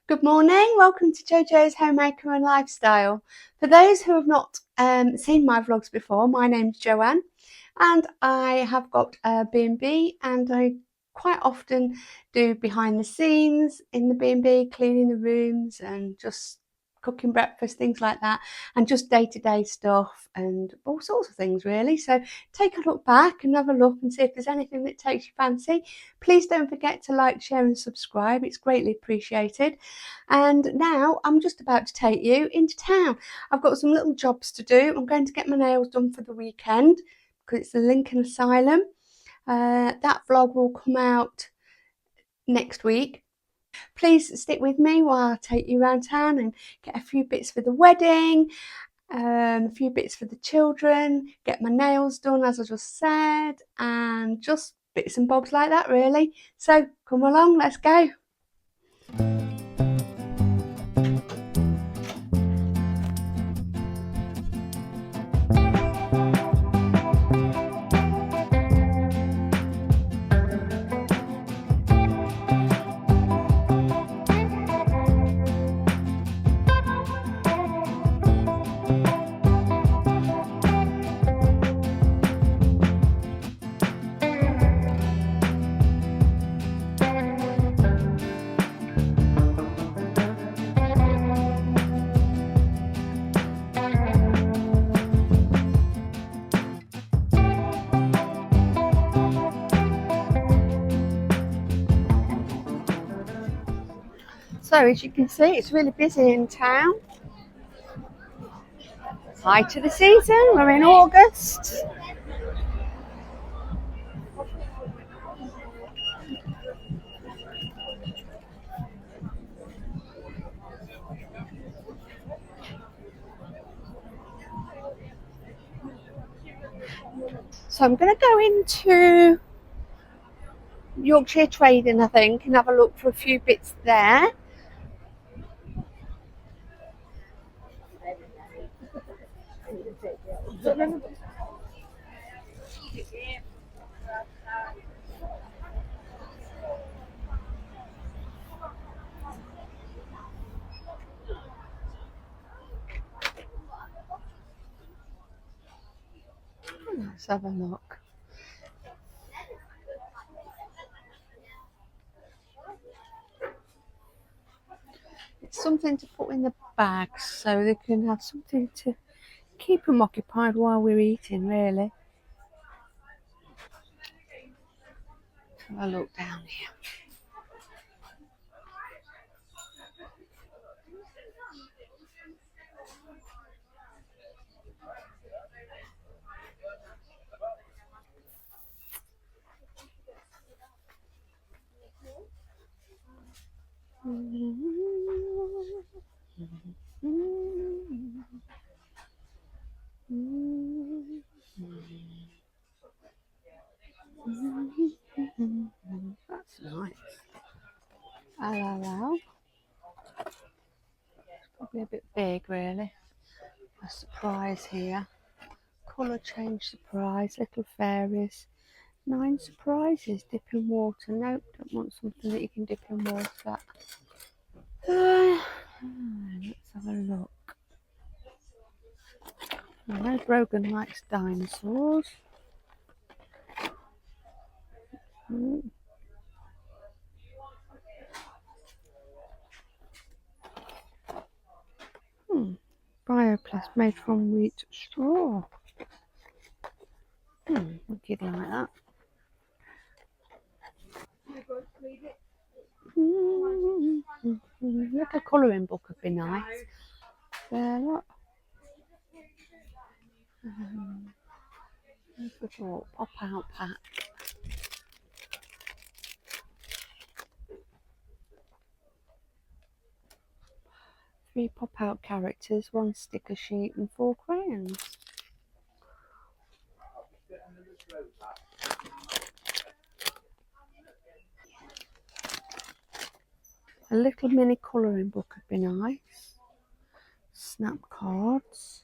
Good morning, welcome to Jojo's Homemaker and Lifestyle. For those who have not seen my vlogs before, my name's Joanne and I have got a B&B and I quite often do behind the scenes in the B&B, cleaning the rooms and just cooking breakfast, things like that, and just day-to-day stuff and all sorts of things really. So take a look back and have a look and see if there's anything that takes your fancy. Please don't forget to like, share and subscribe, it's greatly appreciated. And now I'm just about to take you into town. I've got some little jobs to do. I'm going to get my nails done for the weekend because it's the Lincoln Asylum. That vlog will come out next week. Please stick with me while I take you around town and get a few bits for the wedding, a few bits for the children, get my nails done as I just said, and just bits and bobs like that really. So come along, let's go. So as you can see, it's really busy in town. Height of the season, we're in August. So I'm going to go into Yorkshire Trading, I think, and have a look for a few bits there. Let's have a look. It's something to put in the bags so they can have something to keep them occupied while we're eating, really. Have a look down here. That's nice. Hello. Probably a bit big, really. A surprise here. Colour change surprise, little fairies. 9 surprises, dip in water. Nope, don't want something that you can dip in water. Let's have a look. I know Brogan likes dinosaurs. Bioplast made from wheat straw. Wicked like that. Little colouring book would be nice. There, look. Little pop-out pack. 3 pop-out characters, 1 sticker sheet and 4 crayons. A little mini colouring book would be nice. Snap cards.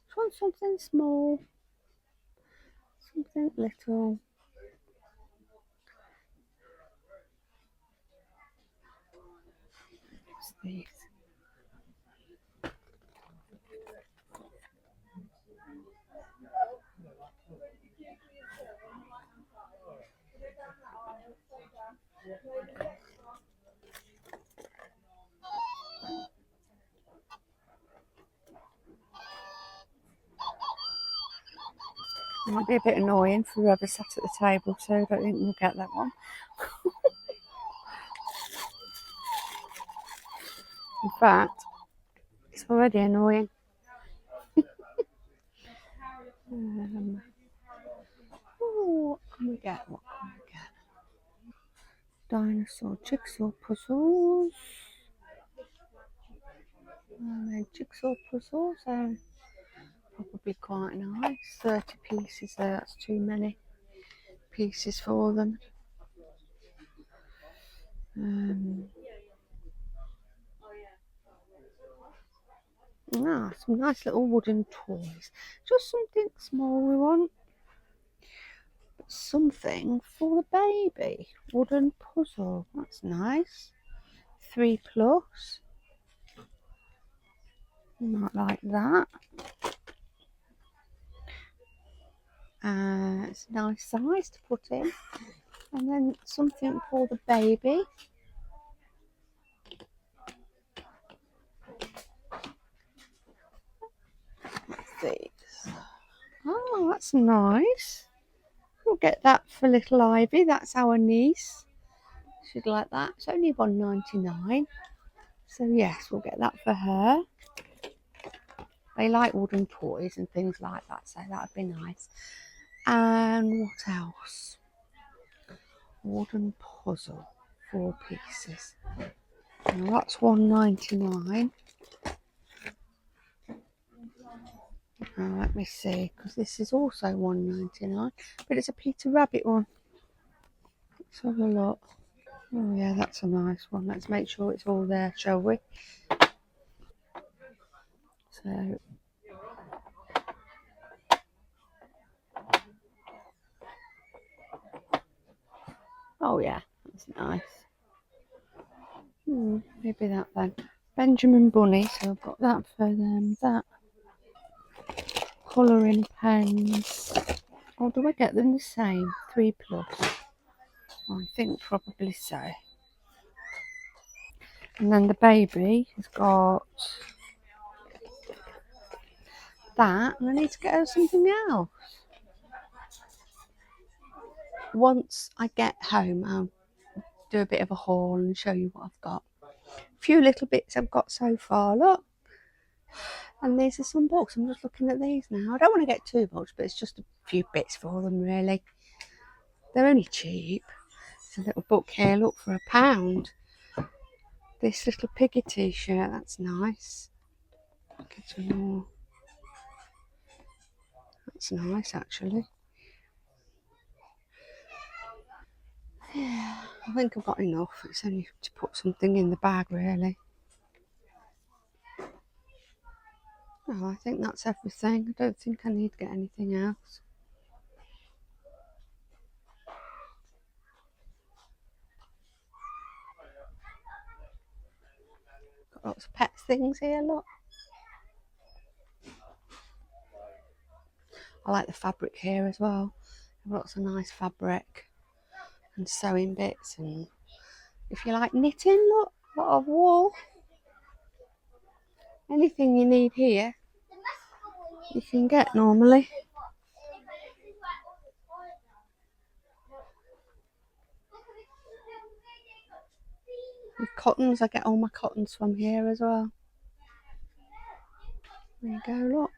Just want something small. Something little. these. It might be a bit annoying for whoever sat at the table, so I don't think we'll get that one. In fact, it's already annoying. What can we get? What can we get? Dinosaur jigsaw puzzles. Jigsaw puzzles are probably quite nice. 30 pieces there, that's too many pieces for them. Some nice little wooden toys. Just something small we want. But something for the baby. Wooden puzzle. That's nice. 3 plus. You might like that. It's a nice size to put in. And then something for the baby. What's these? Oh, that's nice. We'll get that for little Ivy. That's our niece. She'd like that. It's only $1.99. So yes, we'll get that for her. They like wooden toys and things like that, so that would be nice. And what else? Wooden puzzle, 4 pieces. Now that's $1.99. Now let me see, because this is also $1.99, but it's a Peter Rabbit one. Let's have a look. Oh yeah, that's a nice one. Let's make sure it's all there, shall we? So oh yeah, that's nice. Maybe that then. Benjamin Bunny, so I've got that for them. That. Colouring pens. Or do I get them the same? 3 plus. I think probably so. And then the baby has got that, and I need to get her something else. Once I get home, I'll do a bit of a haul and show you what I've got. A few little bits I've got so far, look. And these are some books. I'm just looking at these now. I don't want to get too much, but it's just a few bits for them, really. They're only cheap. There's a little book here, look, for £1. This little piggy t-shirt, that's nice. Get some more. That's nice, actually. Yeah, I think I've got enough. It's only to put something in the bag, really. Oh, I think that's everything. I don't think I need to get anything else. Got lots of pets things here, look. I like the fabric here as well. Lots of nice fabric and sewing bits, and if you like knitting, look, a lot of wool. Anything you need here, you can get normally. With cottons, I get all my cottons from here as well. There you go, look.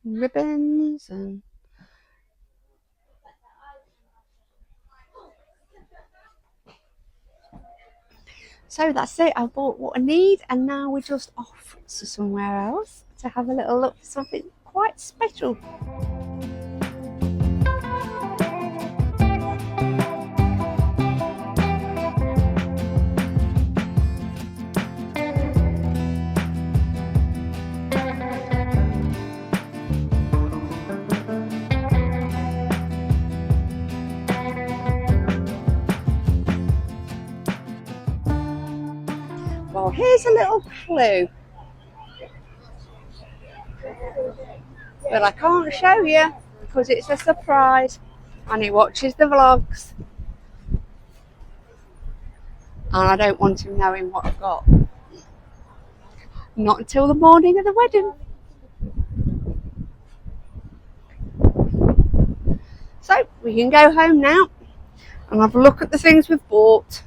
Ribbons and so that's it. I bought what I need, and now we're just off to somewhere else to have a little look for something quite special. here's a little clue, but I can't show you because it's a surprise, and he watches the vlogs, and I don't want him knowing what I've got. Not until the morning of the wedding. So we can go home now and have a look at the things we've bought.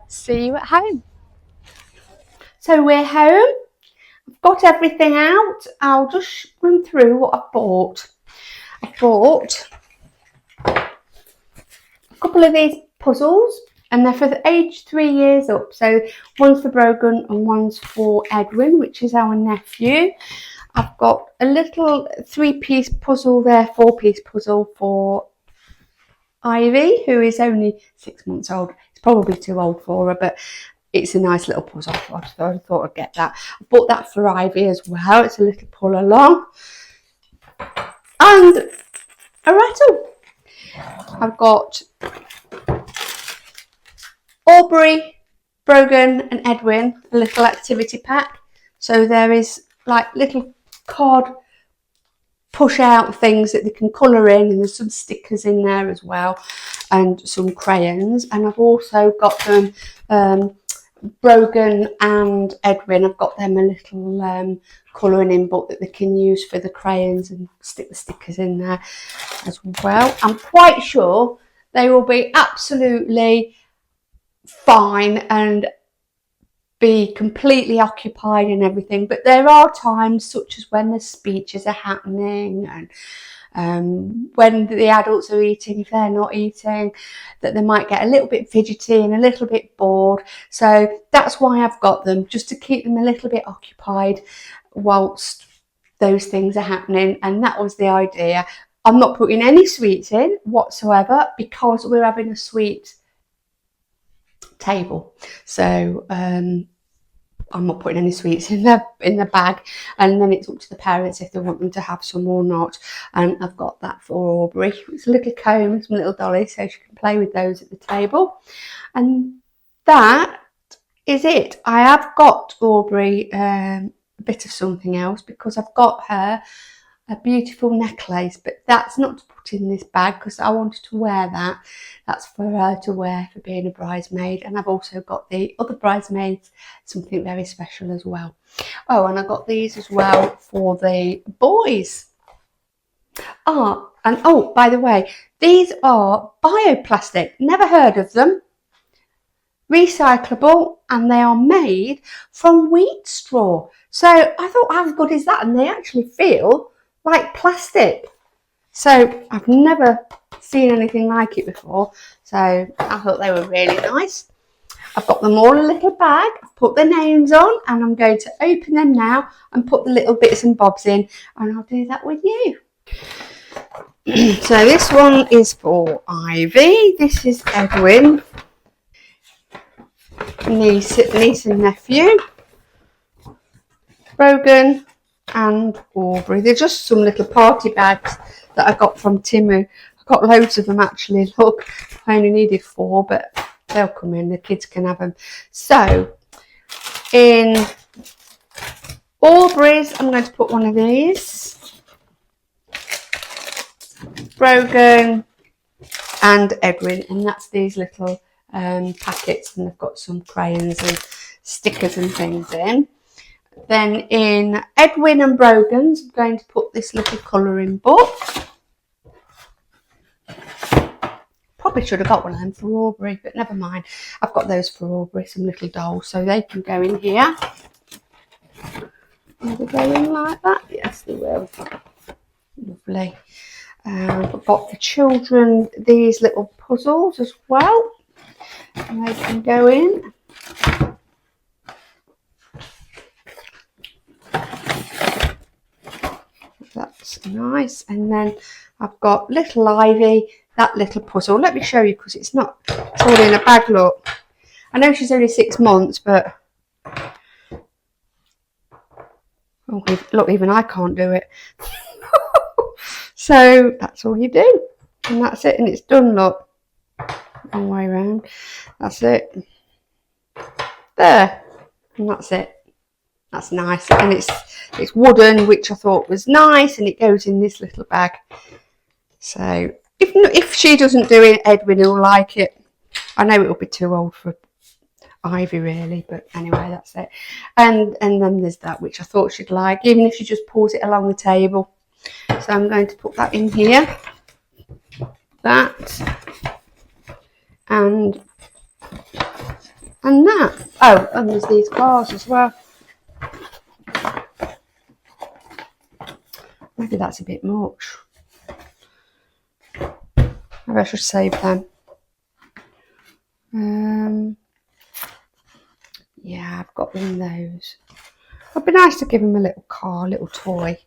See you at home. So we're home. I've got everything out. I'll just run through what I've bought. I bought a couple of these puzzles, and they're for the age 3 years up. So one's for Brogan and one's for Edwin, which is our nephew. I've got a little 3-piece puzzle there, 4-piece puzzle for Ivy, who is only 6 months old. It's probably too old for her, but it's a nice little puzzle. I thought I'd get that. I bought that for Ivy as well. It's a little pull along. And a rattle. I've got Aubrey, Brogan and Edwin, a little activity pack. So there is like little card push out things that they can colour in, and there's some stickers in there as well, and some crayons. And I've also got them, Brogan and Edwin, I've got them a little colouring in book that they can use for the crayons and stick the stickers in there as well. I'm quite sure they will be absolutely fine and be completely occupied and everything, but there are times, such as when the speeches are happening and when the adults are eating, if they're not eating, that they might get a little bit fidgety and a little bit bored. So that's why I've got them, just to keep them a little bit occupied whilst those things are happening. And that was the idea. I'm not putting any sweets in whatsoever because we're having a sweet table, so I'm not putting any sweets in the bag, and then it's up to the parents if they want them to have some or not. And I've got that for Aubrey. It's a little comb, some little dolly, so she can play with those at the table. And that is it. I have got Aubrey a bit of something else, because I've got her a beautiful necklace, but that's not to put in this bag because I wanted to wear that. That's for her to wear for being a bridesmaid. And I've also got the other bridesmaids something very special as well. Oh, and I got these as well for the boys. And oh, by the way, these are bioplastic. Never heard of them. Recyclable, and they are made from wheat straw. So I thought, how good is that? And they actually feel like plastic. So I've never seen anything like it before. So I thought they were really nice. I've got them all in a little bag. I've put the names on, and I'm going to open them now and put the little bits and bobs in, and I'll do that with you. So this one is for Ivy. This is Edwin. Niece and nephew. Brogan and Aubrey. They're just some little party bags that I got from Timu. I got loads of them actually. Look, I only needed 4, but they'll come in. The kids can have them. So in Aubrey's, I'm going to put one of these. Brogan and Edwin, and that's these little packets, and they've got some crayons and stickers and things in. Then in Edwin and Brogan's, I'm going to put this little colouring book. Probably should have got one of them for Aubrey, but never mind. I've got those for Aubrey, some little dolls, so they can go in here. Will they go in like that? Yes, they will. Lovely. I've got the children these little puzzles as well, and they can go in. That's nice. And then I've got little Ivy, that little puzzle. Let me show you, because it's all in a bag. Look, I know she's only 6 months, but oh, look, even I can't do it. So that's all you do. And that's it, and it's done, look. All the way around. That's it. There. And that's it. That's nice. And it's wooden, which I thought was nice, and it goes in this little bag. So if she doesn't do it, Edwin will like it. I know it'll be too old for Ivy really, but anyway, that's it. And then there's that, which I thought she'd like, even if she just pulls it along the table. So I'm going to put that in here. That. And that. Oh, and there's these cars as well. Maybe that's a bit much. Maybe I should save them. Yeah, I've got one of those. It'd be nice to give him a little car, a little toy.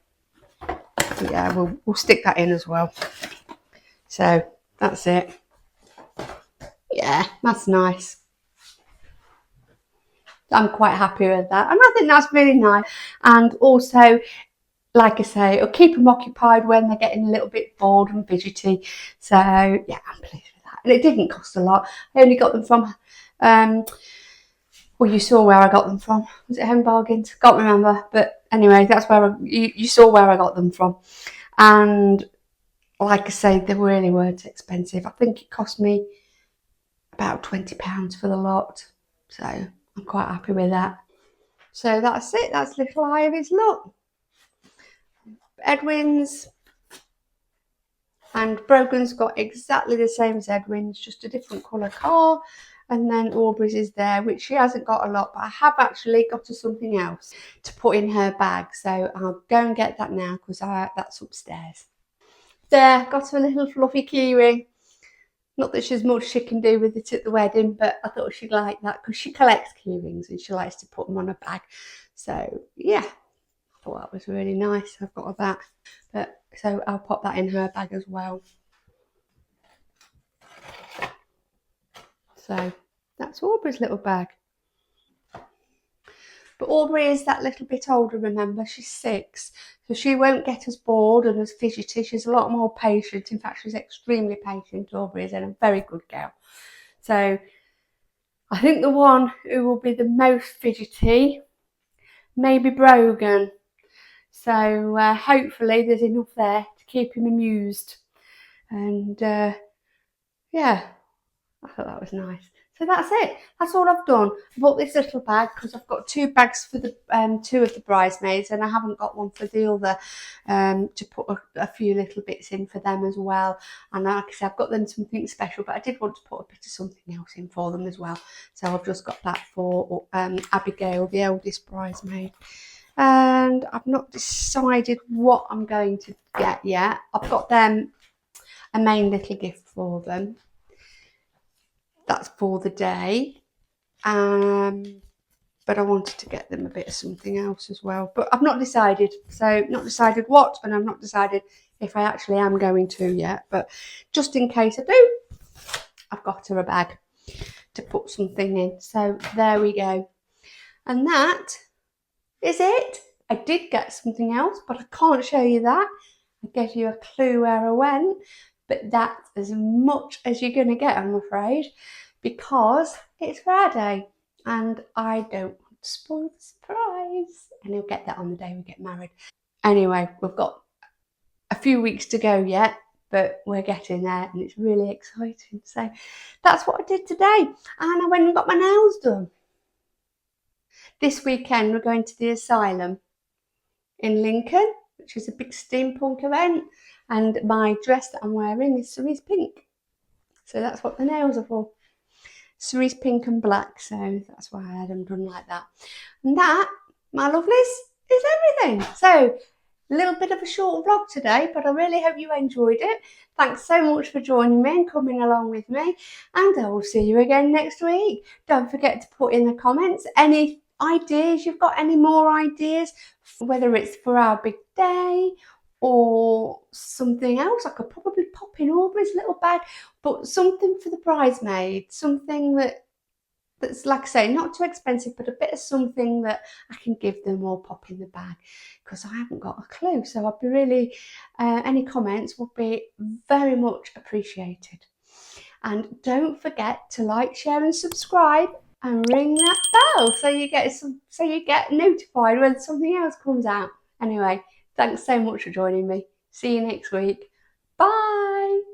But yeah, we'll stick that in as well. So that's it. Yeah, that's nice. I'm quite happy with that, and I think that's really nice. And also, like I say, it'll keep them occupied when they're getting a little bit bored and fidgety. So yeah, I'm pleased with that. And it didn't cost a lot. I only got them from well, you saw where I got them from. Was it Home Bargains? Can't remember. But anyway, that's where you saw where I got them from. And like I say, they really weren't expensive. I think it cost me about £20 for the lot. So I'm quite happy with that. So that's it. That's little Ivy's look. Edwin's and Brogan's got exactly the same as Edwin's, just a different colour car. And then Aubrey's is there, which she hasn't got a lot, but I have actually got her something else to put in her bag. So I'll go and get that now because that's upstairs. There, got her a little fluffy keyring. Not that she's much she can do with it at the wedding, but I thought she'd like that because she collects keyrings and she likes to put them on her bag. So yeah, I thought that was really nice. I've got her that. But so I'll pop that in her bag as well. So that's Aubrey's little bag. But Aubrey is that little bit older, remember, she's 6. So she won't get as bored and as fidgety. She's a lot more patient. In fact, she's extremely patient, Aubrey is, and a very good girl. So I think the one who will be the most fidgety, maybe Brogan. So hopefully there's enough there to keep him amused. And yeah, I thought that was nice. So that's it. That's all I've done. I bought this little bag because I've got 2 bags for the 2 of the bridesmaids, and I haven't got one for the other to put a few little bits in for them as well. And like I said, I've got them something special, but I did want to put a bit of something else in for them as well. So I've just got that for Abigail, the eldest bridesmaid. And I've not decided what I'm going to get yet. I've got them a main little gift for them. That's for the day. But I wanted to get them a bit of something else as well. But I've not decided. So not decided what, and I've not decided if I actually am going to yet. But just in case I do, I've got her a bag to put something in. So there we go. And that is it. I did get something else, but I can't show you that. I gave you a clue where I went. But that's as much as you're going to get, I'm afraid, because it's Friday and I don't want to spoil the surprise. And you'll get that on the day we get married. Anyway, we've got a few weeks to go yet, but we're getting there and it's really exciting. So that's what I did today. And I went and got my nails done. This weekend we're going to the asylum in Lincoln, which is a big steampunk event. And my dress that I'm wearing is cerise pink. So that's what the nails are for. Cerise pink and black. So that's why I had them done like that. And that, my lovelies, is everything. So a little bit of a short vlog today, but I really hope you enjoyed it. Thanks so much for joining me and coming along with me. And I will see you again next week. Don't forget to put in the comments any ideas you've got, any more ideas, whether it's for our big day or something else. I could probably pop in Aubrey's little bag, but something for the bridesmaid, something that that's, like I say, not too expensive, but a bit of something that I can give them or pop in the bag, because I haven't got a clue. So I'd be really, any comments would be very much appreciated. And don't forget to like, share and subscribe and ring that bell so you get notified when something else comes out. Anyway, thanks so much for joining me. See you next week. Bye.